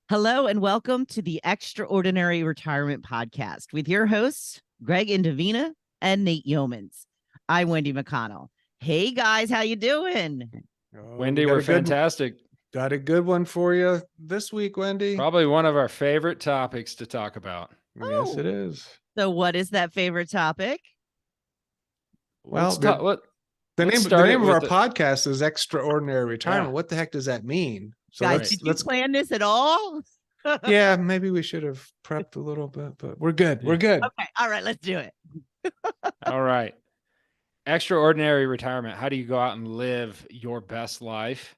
Hello and welcome to the Extraordinary Retirement Podcast with your hosts, Gregg Indovina and Nate Yeomans. I'm Wendy McConnell. Hey guys, how you doing? Wendy, we're fantastic. Got a good one for you this week, Wendy. Probably one of our favorite topics to talk about. Yes, it is. So what is that favorite topic? Well, the name of our podcast is Extraordinary Retirement. Yeah. What the heck does that mean? So guys, did you plan this at all? Yeah, maybe we should have prepped a little bit, but we're good. We're good. Okay. All right, let's do it. All right. Extraordinary retirement. How do you go out and live your best life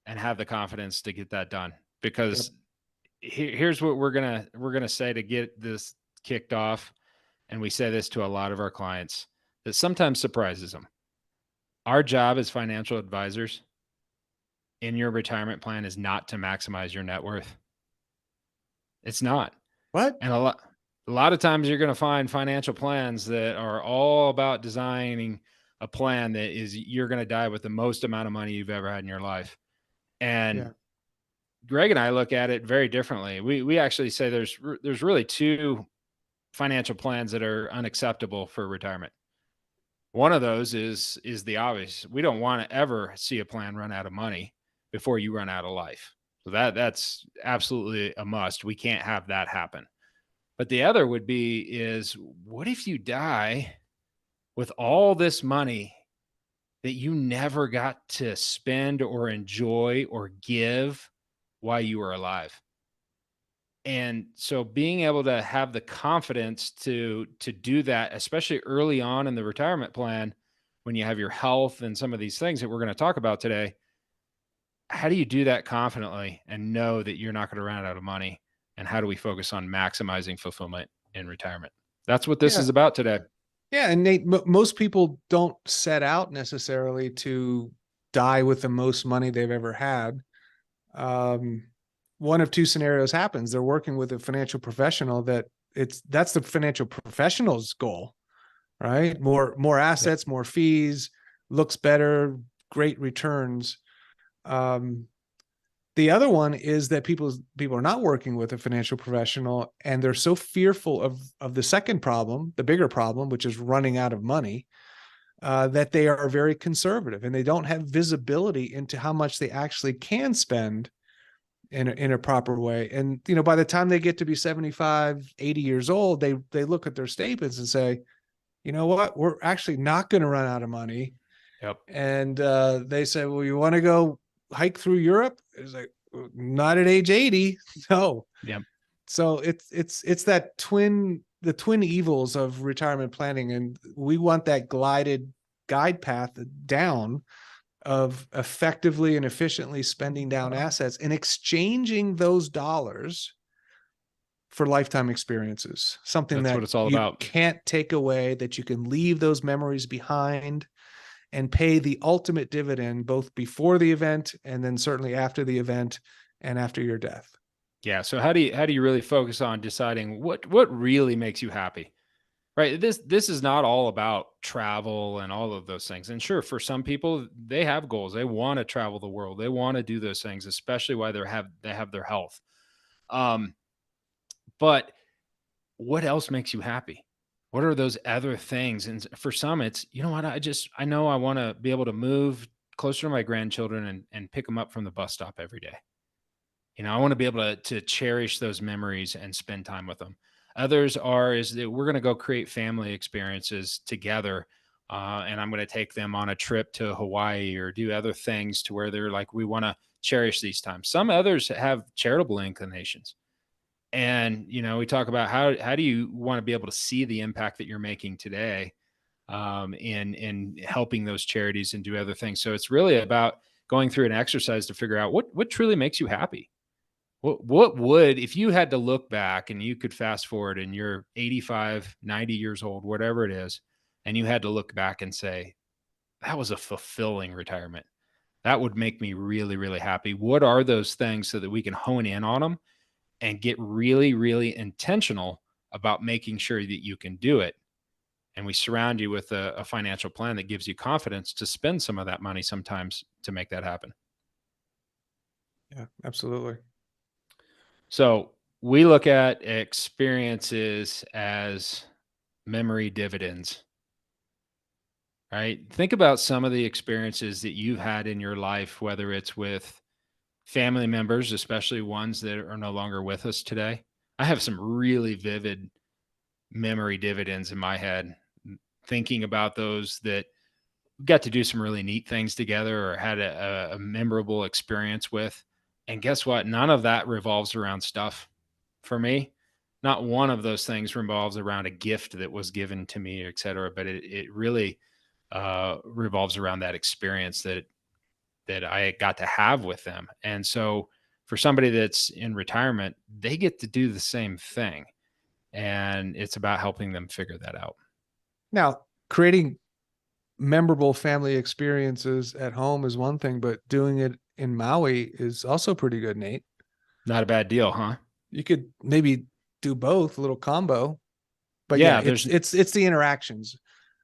and have the confidence to get that done? Because here's what we're gonna say to get this kicked off, and we say this to a lot of our clients that sometimes surprises them. Our job as financial advisors in your retirement plan is not to maximize your net worth. It's not. What? And a lot of times you're going to find financial plans that are all about designing a plan that is you're going to die with the most amount of money you've ever had in your life. And Gregg and I look at it very differently. We actually say there's really two financial plans that are unacceptable for retirement. One of those is the obvious. We don't want to ever see a plan run out of money before you run out of life. So that's absolutely a must. We can't have that happen. But the other would be is what if you die with all this money that you never got to spend or enjoy or give while you were alive? And so being able to have the confidence to do that, especially early on in the retirement plan, when you have your health and some of these things that we're going to talk about today, how do you do that confidently and know that you're not going to run out of money? And how do we focus on maximizing fulfillment in retirement? That's what this is about today. Yeah. And Nate, most people don't set out necessarily to die with the most money they've ever had. One of two scenarios happens. They're working with a financial professional that's the financial professional's goal, right? More assets, more fees, looks better, great returns. The other one is that people are not working with a financial professional and they're so fearful of the second problem, the bigger problem, which is running out of money, that they are very conservative and they don't have visibility into how much they actually can spend in a proper way. And, by the time they get to be 75, 80 years old, they look at their statements and say, you know what, we're actually not going to run out of money. Yep. And they say, well, you want to go hike through Europe? It's like, not at age 80. No. Yep. So it's the twin evils of retirement planning. And we want that guide path down of effectively and efficiently spending down assets and exchanging those dollars for lifetime experiences. Something that's that what it's all you about. Can't take away, that you can leave those memories behind and pay the ultimate dividend both before the event and then certainly after the event and after your death. Yeah. So how do you really focus on deciding what really makes you happy? Right. This is not all about travel and all of those things. And sure, for some people, they have goals. They want to travel the world. They want to do those things, especially while they have their health. But what else makes you happy? What are those other things? And for some, it's, you know what, I know I want to be able to move closer to my grandchildren and pick them up from the bus stop every day. I want to be able to cherish those memories and spend time with them. Others is that we're going to go create family experiences together. And I'm going to take them on a trip to Hawaii or do other things to where they're like, we want to cherish these times. Some others have charitable inclinations. And, we talk about how do you want to be able to see the impact that you're making today in helping those charities and do other things. So it's really about going through an exercise to figure out what truly makes you happy. What would, if you had to look back and you could fast forward and you're 85, 90 years old, whatever it is, and you had to look back and say, that was a fulfilling retirement. That would make me really, really happy. What are those things so that we can hone in on them and get really, really intentional about making sure that you can do it? And we surround you with a financial plan that gives you confidence to spend some of that money sometimes to make that happen. Yeah, absolutely. So we look at experiences as memory dividends, right? Think about some of the experiences that you've had in your life, whether it's with family members, especially ones that are no longer with us today. I have some really vivid memory dividends in my head, thinking about those that got to do some really neat things together or had a memorable experience with. And guess what? None of that revolves around stuff for me. Not one of those things revolves around a gift that was given to me, et cetera. But it really revolves around that experience that I got to have with them. And so for somebody that's in retirement, they get to do the same thing. And it's about helping them figure that out. Now, creating memorable family experiences at home is one thing, but doing it in Maui is also pretty good, Nate. Not a bad deal, huh? You could maybe do both, a little combo. But Yeah, yeah, it's the interactions.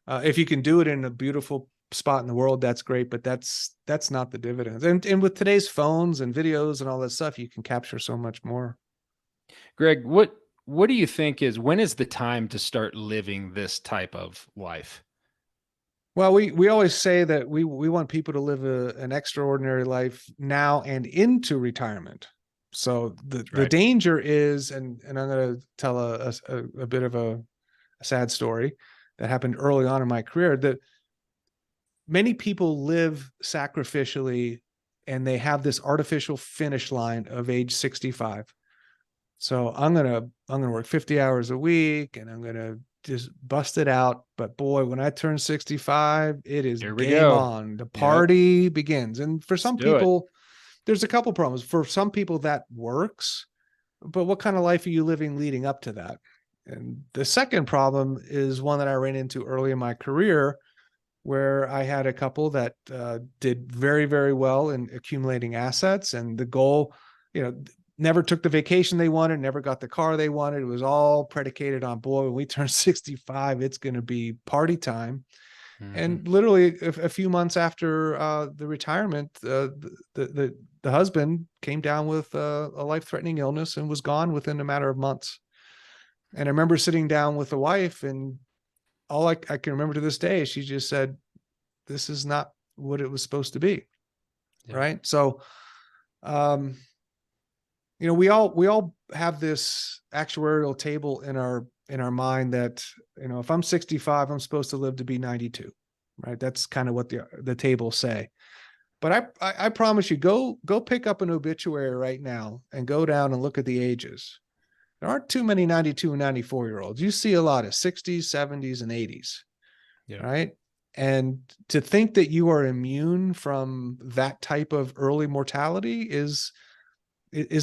If you can do it in a beautiful spot in the world, that's great, but that's not the dividends. And with today's phones and videos and all that stuff, you can capture so much more. Gregg, what do you think when is the time to start living this type of life? Well, we always say that we want people to live an extraordinary life now and into retirement. So the danger is, and I'm going to tell a bit of a sad story that happened early on in my career, that many people live sacrificially and they have this artificial finish line of age 65. So I'm going to work 50 hours a week and I'm going to just bust it out. But boy, when I turn 65, it is game on. The party begins. And for some people, there's a couple problems. For some people that works, but what kind of life are you living leading up to that? And the second problem is one that I ran into early in my career, where I had a couple that did very, very well in accumulating assets. And the goal, never took the vacation they wanted, never got the car they wanted. It was all predicated on, boy, when we turn 65, it's going to be party time. Mm-hmm. And literally a few months after the retirement, the husband came down with a life-threatening illness and was gone within a matter of months. And I remember sitting down with the wife, and all I can remember to this day, she just said, this is not what it was supposed to be. Yeah. Right. So, we all have this actuarial table in our mind that, if I'm 65, I'm supposed to live to be 92, right? That's kind of what the tables say. But I promise you, go pick up an obituary right now and go down and look at the ages. There aren't too many 92 and 94-year-olds. You see a lot of 60s, 70s, and 80s, right? And to think that you are immune from that type of early mortality is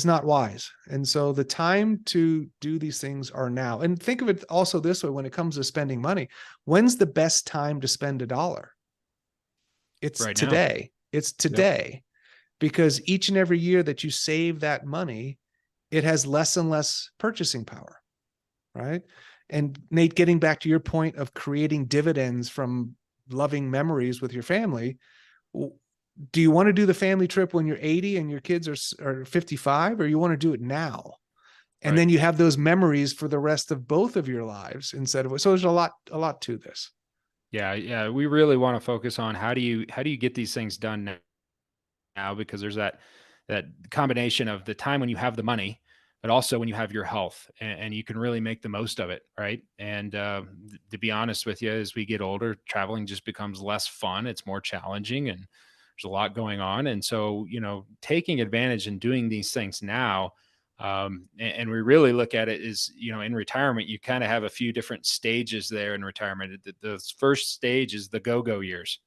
not wise. And so the time to do these things are now. And think of it also this way, when it comes to spending money, when's the best time to spend $1? It's right today. Now. It's today. Because each and every year that you save that money, it has less and less purchasing power, right? And Nate, getting back to your point of creating dividends from loving memories with your family, do you want to do the family trip when you're 80 and your kids are 55, or you want to do it now? And then you have those memories for the rest of both of your lives instead of, so there's a lot to this. Yeah. We really want to focus on how do you get these things done now, because there's that combination of the time when you have the money, but also when you have your health, and you can really make the most of it. Right. And to be honest with you, as we get older, traveling just becomes less fun. It's more challenging, and there's a lot going on. And so, taking advantage and doing these things now, and we really look at it is, in retirement, you kind of have a few different stages there in retirement. The first stage is the go-go years.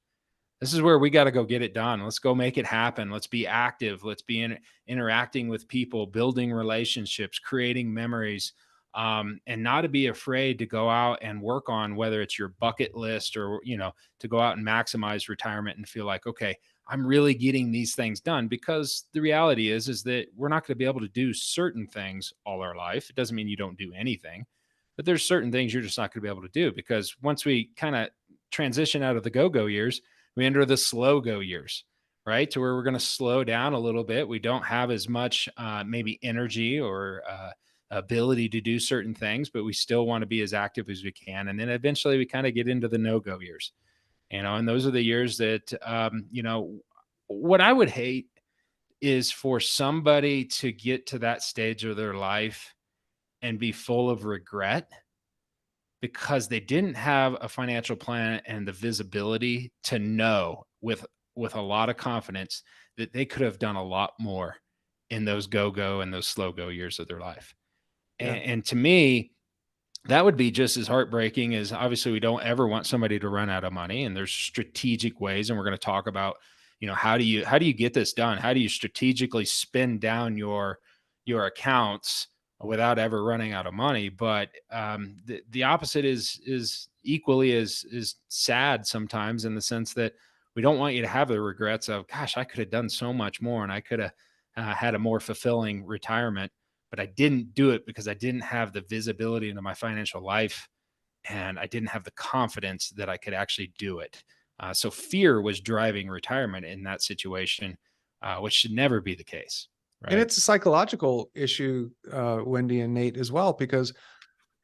This is where we got to go get it done. Let's go make it happen. Let's be active. Let's be interacting with people, building relationships, creating memories, and not to be afraid to go out and work on whether it's your bucket list or, to go out and maximize retirement and feel like, okay, I'm really getting these things done. Because the reality is that we're not going to be able to do certain things all our life. It doesn't mean you don't do anything, but there's certain things you're just not going to be able to do, because once we kind of transition out of the go-go years, we enter the slow go years. right? To where we're going to slow down a little bit. We don't have as much maybe energy or ability to do certain things, but we still want to be as active as we can. And then eventually we kind of get into the no-go years, and those are the years that, what I would hate is for somebody to get to that stage of their life and be full of regret because they didn't have a financial plan and the visibility to know with a lot of confidence that they could have done a lot more in those go and those slow go years of their life. Yeah. And to me, that would be just as heartbreaking as, obviously, we don't ever want somebody to run out of money, and there's strategic ways. And we're going to talk about, how do you get this done? How do you strategically spend down your accounts without ever running out of money? But the opposite is equally as sad sometimes, in the sense that we don't want you to have the regrets of, gosh, I could have done so much more, and I could have had a more fulfilling retirement, but I didn't do it because I didn't have the visibility into my financial life, and I didn't have the confidence that I could actually do it. So fear was driving retirement in that situation, which should never be the case. Right? And it's a psychological issue, Wendy and Nate, as well, because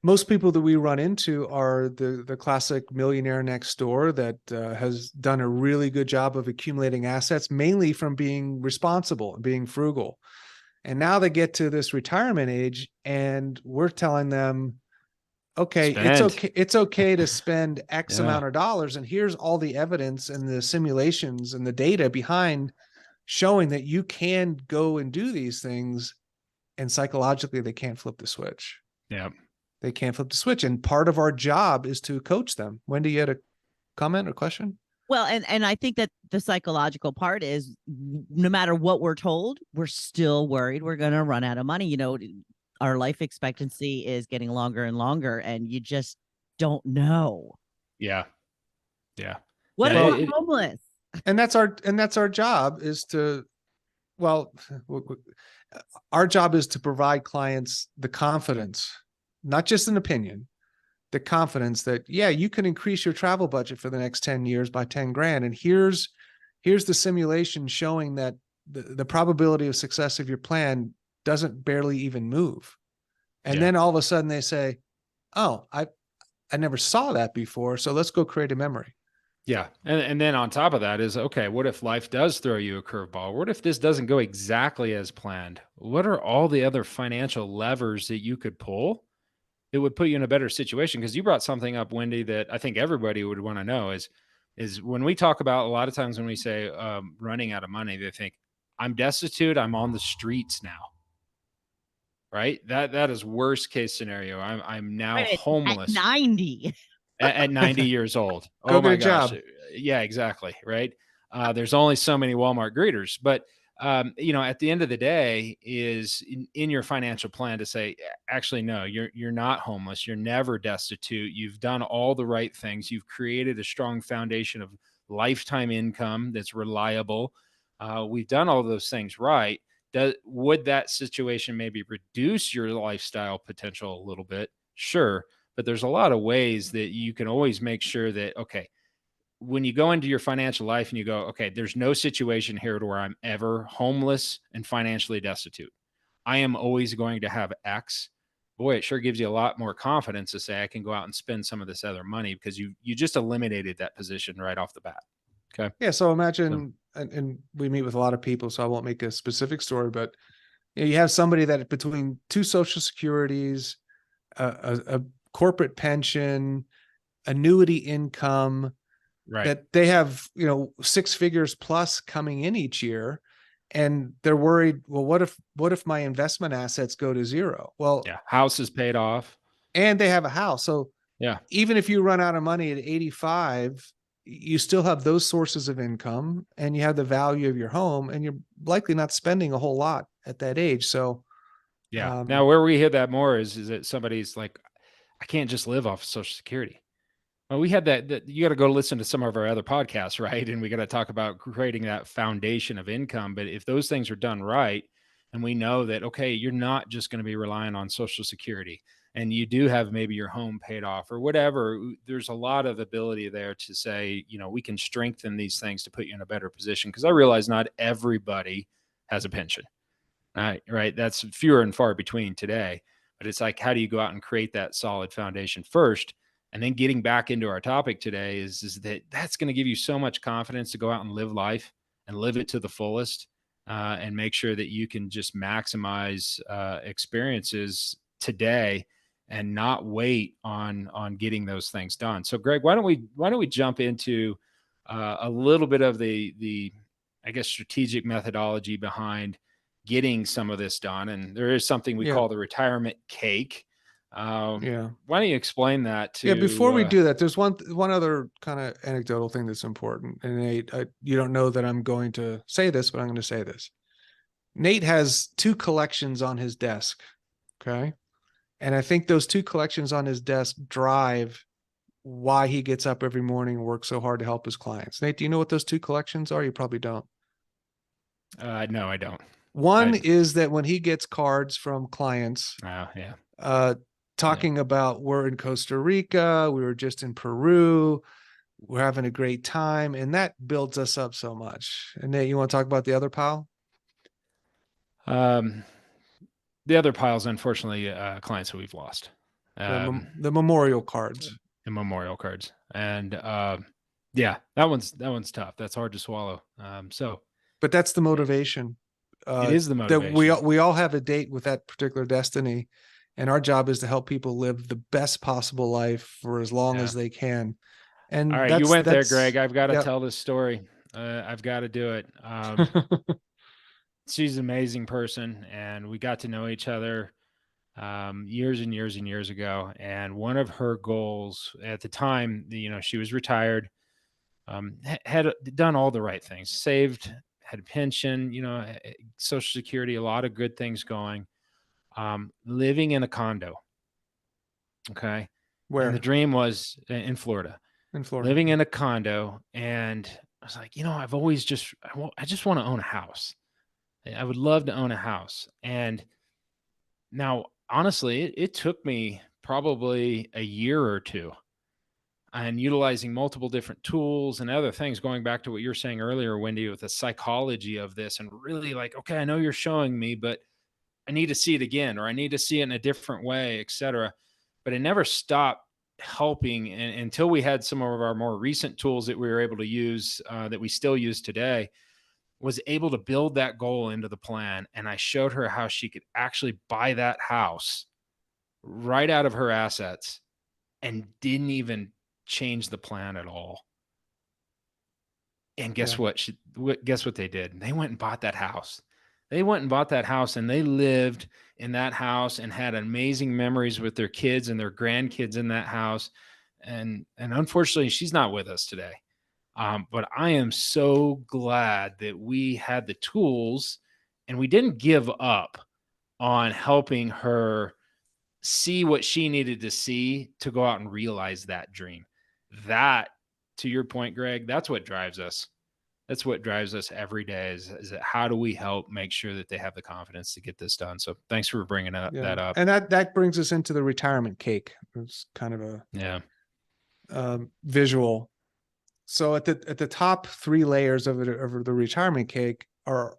most people that we run into are the classic millionaire next door that has done a really good job of accumulating assets, mainly from being responsible and being frugal. And now they get to this retirement age, and we're telling them, okay, it's okay to spend X amount of dollars. And here's all the evidence and the simulations and the data behind showing that you can go and do these things. And psychologically, they can't flip the switch. Yeah. They can't flip the switch. And part of our job is to coach them. Wendy, you had a comment or question? Well, and I think that the psychological part is, no matter what we're told, we're still worried we're going to run out of money. Our life expectancy is getting longer and longer, and you just don't know. Yeah. Yeah. What Yeah, about homeless? And that's our job, is to, our job is to provide clients the confidence, not just an opinion, the confidence that, yeah, you can increase your travel budget for the next 10 years by 10 grand. And here's the simulation showing that the probability of success of your plan doesn't barely even move. And then all of a sudden they say, oh, I never saw that before. So let's go create a memory. Yeah. And then on top of that is, okay, what if life does throw you a curveball? What if this doesn't go exactly as planned? What are all the other financial levers that you could pull? It would put you in a better situation. Because you brought something up, Wendy, that I think everybody would want to know is when we talk about, a lot of times when we say running out of money, they think, I'm destitute, I'm on the streets now. Right? That is worst case scenario. I'm now homeless at 90. at 90 years old. Go Oh get my a gosh. job. Yeah, exactly. Right. There's only so many Walmart greeters, but at the end of the day, is in your financial plan to say, actually, no, you're not homeless. You're never destitute. You've done all the right things. You've created a strong foundation of lifetime income that's reliable. We've done all those things right. Would that situation maybe reduce your lifestyle potential a little bit? Sure. But there's a lot of ways that you can always make sure that, okay, when you go into your financial life and you go, okay, there's no situation here to where I'm ever homeless and financially destitute. I am always going to have X. Boy, it sure gives you a lot more confidence to say, I can go out and spend some of this other money, because you just eliminated that position right off the bat. Okay. Yeah. So imagine, and we meet with a lot of people, so I won't make a specific story, but you have somebody that between two Social Securities, a corporate pension, annuity income, Right. that they have, 6 figures plus coming in each year, and they're worried, well, what if my investment assets go to zero? Well, Yeah. House is paid off. and they have a house. So Yeah. even if you run out of money at 85, you still have those sources of income, and you have the value of your home, and you're likely not spending a whole lot at that age. So Yeah. Now, where we hear that more is that somebody's like, I can't just live off of Social Security. Well, we had that you got to go listen to some of our other podcasts, right? And we got to talk about creating that foundation of income. But if those things are done right, and we know that, okay, you're not just going to be relying on Social Security, and you do have maybe your home paid off or whatever, there's a lot of ability there to say, we can strengthen these things to put you in a better position. Because I realize not everybody has a pension. Right. That's fewer and far between today. But it's like, how do you go out and create that solid foundation first? And then getting back into our topic today is that's going to give you so much confidence to go out and live life and live it to the fullest, and make sure that you can just maximize experiences today and not wait on getting those things done. So, Greg, why don't we jump into a little bit of the I guess strategic methodology behind getting some of this done. And there is something we call the retirement cake. Why don't you explain that to? Before we do that, there's one other kind of anecdotal thing that's important. And Nate, you don't know that I'm going to say this, but I'm going to say this. Nate has 2 collections on his desk. Okay. And I think those 2 collections on his desk drive why he gets up every morning and works so hard to help his clients. Nate, do you know what those 2 collections are? You probably don't. No, I don't. One is that when he gets cards from clients, talking about, we're in Costa Rica, we were just in Peru, we're having a great time, and that builds us up so much. And Nate, you want to talk about the other pile? The other piles, unfortunately, clients who we've lost. The memorial cards. The memorial cards. And that one's tough. That's hard to swallow. But that's the motivation. It is the motivation. That we all have a date with that particular destiny, and our job is to help people live the best possible life for as long as they can. And all right, you went there, Greg. I've got to tell this story. I've got to do it. She's an amazing person, and we got to know each other years and years and years ago. And one of her goals at the time, she was retired, had done all the right things, saved, had a pension, Social Security, a lot of good things going, living in a condo. Okay. Where? And the dream was in Florida. Living in a condo. And I was like, I've always I just want to own a house. I would love to own a house. And now, honestly, it took me probably a year or 2 and utilizing multiple different tools and other things, going back to what you were saying earlier, Wendy, with the psychology of this, and really like, okay, I know you're showing me, but I need to see it again, or I need to see it in a different way, et cetera. But it never stopped helping until we had some of our more recent tools that we were able to use, that we still use today, was able to build that goal into the plan. And I showed her how she could actually buy that house right out of her assets and didn't even change the plan at all. And guess what? Guess what they did? They went and bought that house. And they lived in that house and had amazing memories with their kids and their grandkids in that house. And unfortunately, she's not with us today. But I am so glad that we had the tools and we didn't give up on helping her see what she needed to see to go out and realize that dream. That, to your point, Greg, that's what drives us. That's what drives us every day is that how do we help make sure that they have the confidence to get this done? So thanks for bringing that up. And that brings us into the retirement cake. It's kind of a visual. So at the top 3 layers of the retirement cake are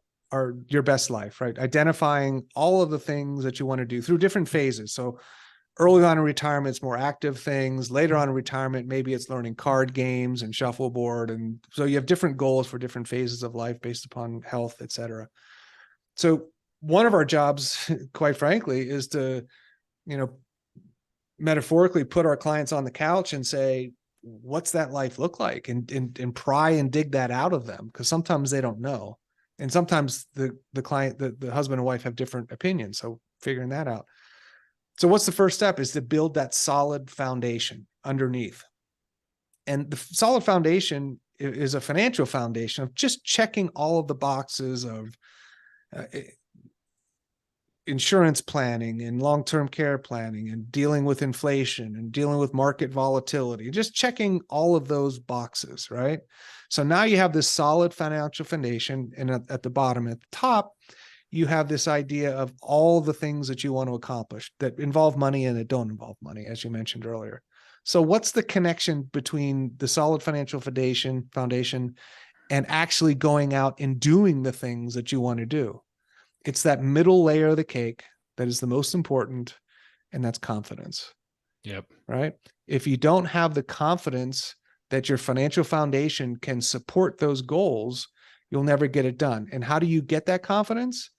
your best life, right? Identifying all of the things that you want to do through different phases. So early on in retirement, it's more active things. Later on in retirement, maybe it's learning card games and shuffleboard. And so you have different goals for different phases of life based upon health, et cetera. So one of our jobs, quite frankly, is to, metaphorically put our clients on the couch and say, what's that life look like? And pry and dig that out of them. Because sometimes they don't know. And sometimes the client, the husband and wife have different opinions. So figuring that out. So what's the first step is to build that solid foundation underneath. And the solid foundation is a financial foundation of just checking all of the boxes of insurance planning and long-term care planning and dealing with inflation and dealing with market volatility, just checking all of those boxes, right? So now you have this solid financial foundation, and at the bottom, at the top, you have this idea of all the things that you want to accomplish that involve money and that don't involve money, as you mentioned earlier. So what's the connection between the solid financial foundation and actually going out and doing the things that you want to do? It's that middle layer of the cake that is the most important, and that's confidence. Yep. Right? If you don't have the confidence that your financial foundation can support those goals, you'll never get it done. And how do you get that confidence?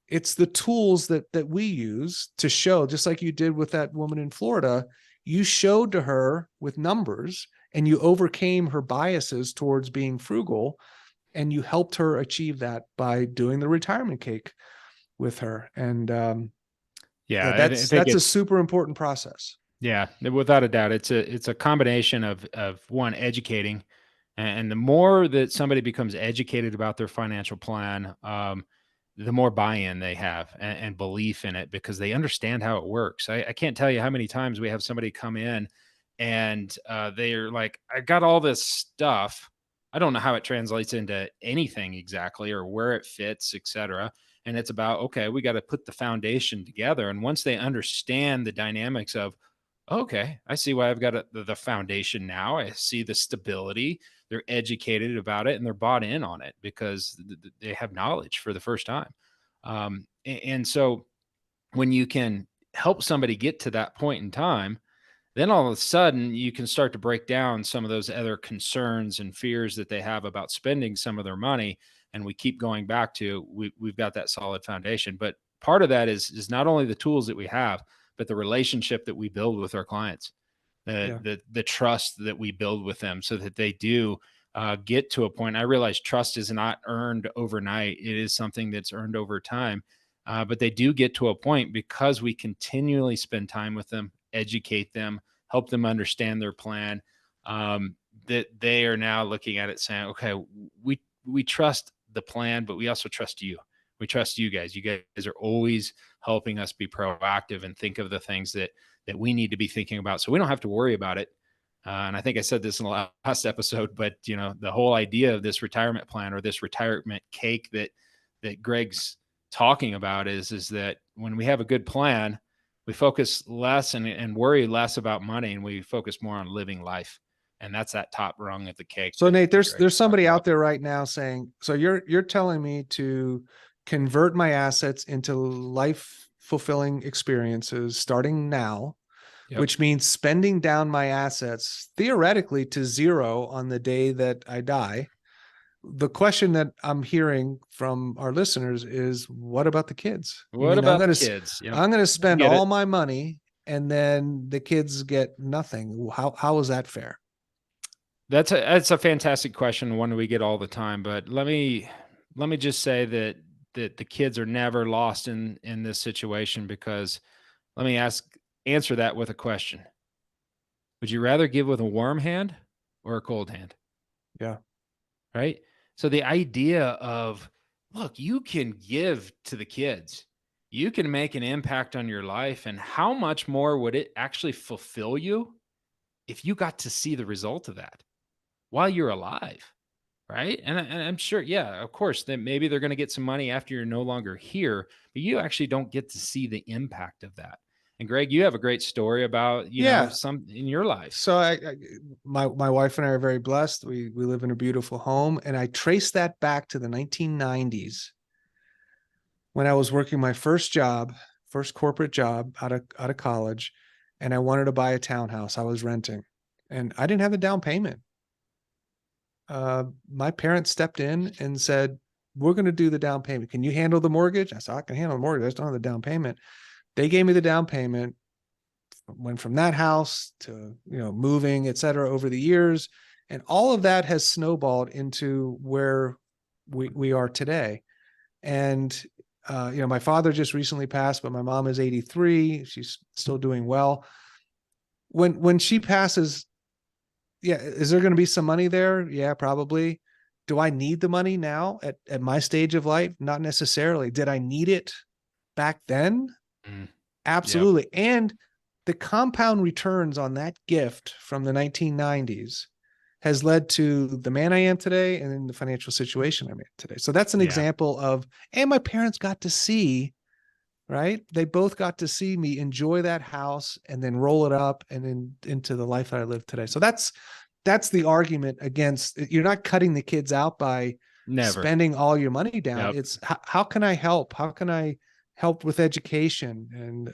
It's the tools that we use to show, just like you did with that woman in Florida. You showed to her with numbers and you overcame her biases towards being frugal, and you helped her achieve that by doing the retirement cake with her. And Yeah, I think that's a it's super important process. yeah, without a doubt. It's a combination of one, educating, and the more that somebody becomes educated about their financial plan, the more buy-in they have and belief in it, because they understand how it works. I can't tell you how many times we have somebody come in and they're like, I got all this stuff. I don't know how it translates into anything exactly or where it fits, et cetera. And it's about, okay, we got to put the foundation together. And once they understand the dynamics of, okay, I see why I've got the foundation now. I see the stability. They're educated about it and they're bought in on it because they have knowledge for the first time. And so when you can help somebody get to that point in time, then all of a sudden you can start to break down some of those other concerns and fears that they have about spending some of their money. And we keep going back to, we've got that solid foundation. But part of that is not only the tools that we have, but the relationship that we build with our clients, the trust that we build with them, so that they do get to a point. I realize trust is not earned overnight. It is something that's earned over time. But they do get to a point because we continually spend time with them, educate them, help them understand their plan, that they are now looking at it saying, okay, we trust the plan, but we also trust you. We trust you guys. You guys are always helping us be proactive and think of the things that we need to be thinking about, so we don't have to worry about it. And I think I said this in the last episode, but the whole idea of this retirement plan or this retirement cake that Gregg's talking about is that when we have a good plan, we focus less and worry less about money, and we focus more on living life. And that's that top rung of the cake. So Nate, there's somebody out there right now saying, so you're telling me to convert my assets into life fulfilling experiences starting now, which means spending down my assets theoretically to zero on the day that I die. The question that I'm hearing from our listeners is, what about the kids? What about the kids? I'm going to spend all my money and then the kids get nothing. How is that fair? That's a fantastic question, one we get all the time. But let me just say that the kids are never lost in this situation, because let me answer that with a question. Would you rather give with a warm hand or a cold hand? Yeah. Right. So the idea of, look, you can give to the kids, you can make an impact on your life, and how much more would it actually fulfill you if you got to see the result of that while you're alive? Right. And I'm sure, yeah, of course, that maybe they're going to get some money after you're no longer here, but you actually don't get to see the impact of that. And Gregg, you have a great story about, some in your life. So my wife and I are very blessed. We live in a beautiful home, and I trace that back to the 1990s when I was working my first corporate job out of college, and I wanted to buy a townhouse. I was renting, and I didn't have the down payment. My parents stepped in and said, we're going to do the down payment. Can you handle the mortgage? I said, I can handle the mortgage. I just don't have the down payment. They gave me the down payment, went from that house to, moving, et cetera, over the years. And all of that has snowballed into where we are today. And, my father just recently passed, but my mom is 83. She's still doing well. When she passes, yeah, is there going to be some money there? Yeah, probably. Do I need the money now at my stage of life? Not necessarily. Did I need it back then? Absolutely. Yep. And the compound returns on that gift from the 1990s has led to the man I am today and then the financial situation I'm in today. So that's an Yeah. example of, and my parents got to see, right? They both got to see me enjoy that house and then roll it up and then into the life that I live today. So that's the argument against, you're not cutting the kids out by Never. spending all your money down. Yep. It's how can I help? How can I help with education? And,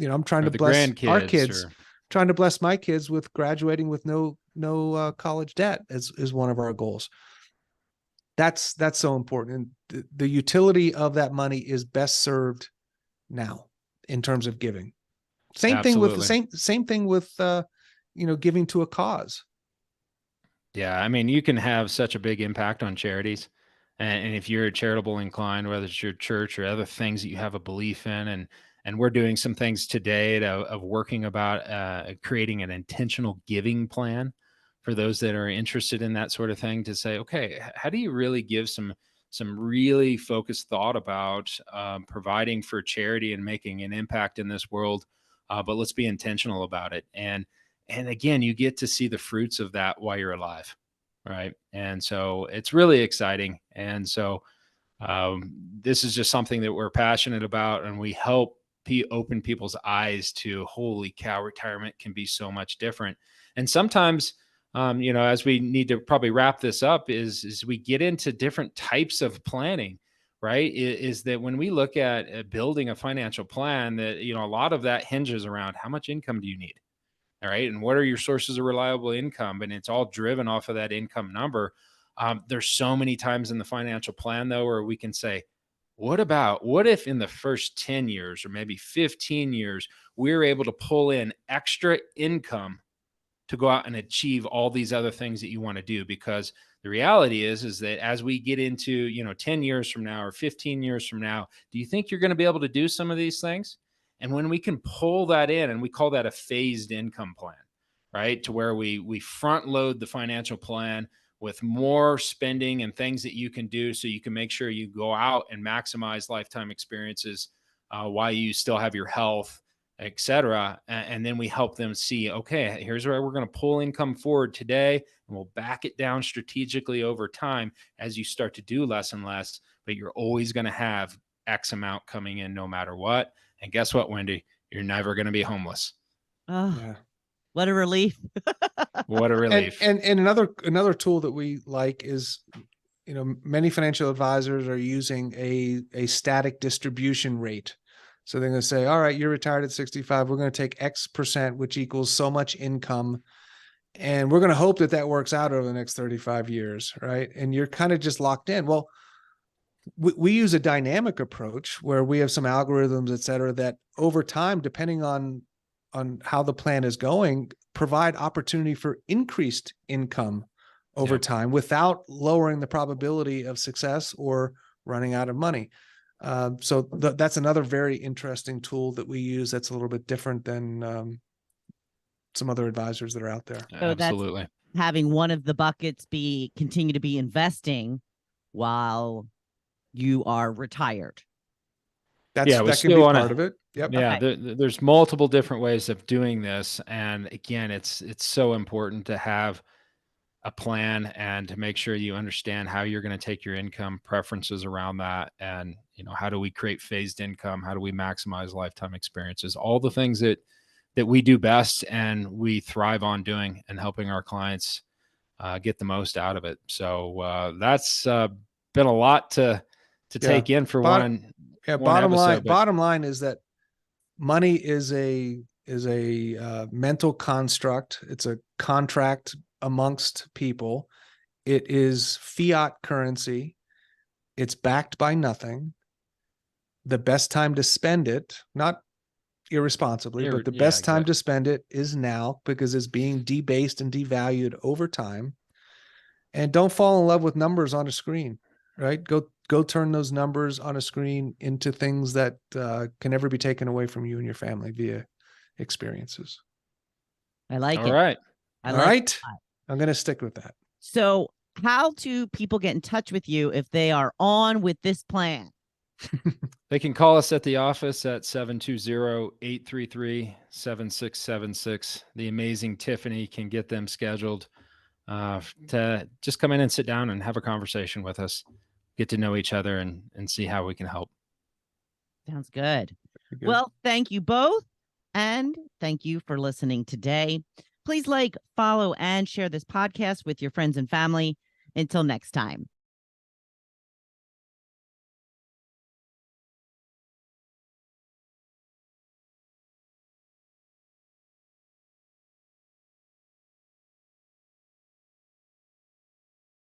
I'm trying Or to the bless our grandkids kids, or trying to bless my kids with graduating with no college debt is one of our goals. That's so important. And the utility of that money is best served now in terms of giving. Same thing with giving to a cause. Yeah, I mean, you can have such a big impact on charities. And if you're charitable inclined, whether it's your church or other things that you have a belief in, and we're doing some things today of working about creating an intentional giving plan for those that are interested in that sort of thing, to say, okay, how do you really give some really focused thought about providing for charity and making an impact in this world, but let's be intentional about it. And again, you get to see the fruits of that while you're alive, right? And so it's really exciting. And so this is just something that we're passionate about, and we help open people's eyes to, holy cow, retirement can be so much different. And sometimes, as we need to probably wrap this up, is we get into different types of planning, right? Is that when we look at building a financial plan, that, a lot of that hinges around how much income do you need? All right. And what are your sources of reliable income? And it's all driven off of that income number. There's so many times in the financial plan, though, where we can say, what if in the first 10 years or maybe 15 years, we're able to pull in extra income to go out and achieve all these other things that you want to do? Because the reality is that as we get into, 10 years from now or 15 years from now, do you think you're going to be able to do some of these things? And when we can pull that in, and we call that a phased income plan, right? To where we front load the financial plan with more spending and things that you can do, so you can make sure you go out and maximize lifetime experiences while you still have your health, et cetera. And then we help them see, okay, here's where we're going to pull income forward today, and we'll back it down strategically over time as you start to do less and less, but you're always going to have X amount coming in no matter what. And guess what, Wendy? You're never going to be homeless. Oh, Yeah. what a relief. What a relief. And another tool that we like is, many financial advisors are using a static distribution rate. So they're going to say, all right, you're retired at 65. We're going to take X percent, which equals so much income. And we're going to hope that works out over the next 35 years. Right. And you're kind of just locked in. Well, we use a dynamic approach where we have some algorithms, et cetera, that over time, depending on how the plan is going, provide opportunity for increased income over time without lowering the probability of success or running out of money. So that's another very interesting tool that we use that's a little bit different than some other advisors that are out there. So Absolutely. that's having one of the buckets continue to be investing while you are retired. That can still be wanna, part of it. Yep. Yeah, Okay. there's multiple different ways of doing this. And again, it's so important to have a plan and to make sure you understand how you're going to take your income preferences around that. And, how do we create phased income? How do we maximize lifetime experiences? All the things that we do best and we thrive on doing, and helping our clients get the most out of it. So that's been a lot to take in for one episode. Bottom line is that money is a mental construct. It's a contract amongst people. It is fiat currency. It's backed by nothing. The best time to spend it, not irresponsibly, but the best time to spend it is now, because it's being debased and devalued over time. And don't fall in love with numbers on a screen, right? Go turn those numbers on a screen into things that can never be taken away from you and your family via experiences. I like it. All right. All right. I'm going to stick with that. So how do people get in touch with you if they are on with this plan? They can call us at the office at 720-833-7676. The amazing Tiffany can get them scheduled. to just come in and sit down and have a conversation with us, get to know each other, and see how we can help. Sounds good. Good. Well, thank you both. And thank you for listening today. Please like, follow, and share this podcast with your friends and family. Until next time.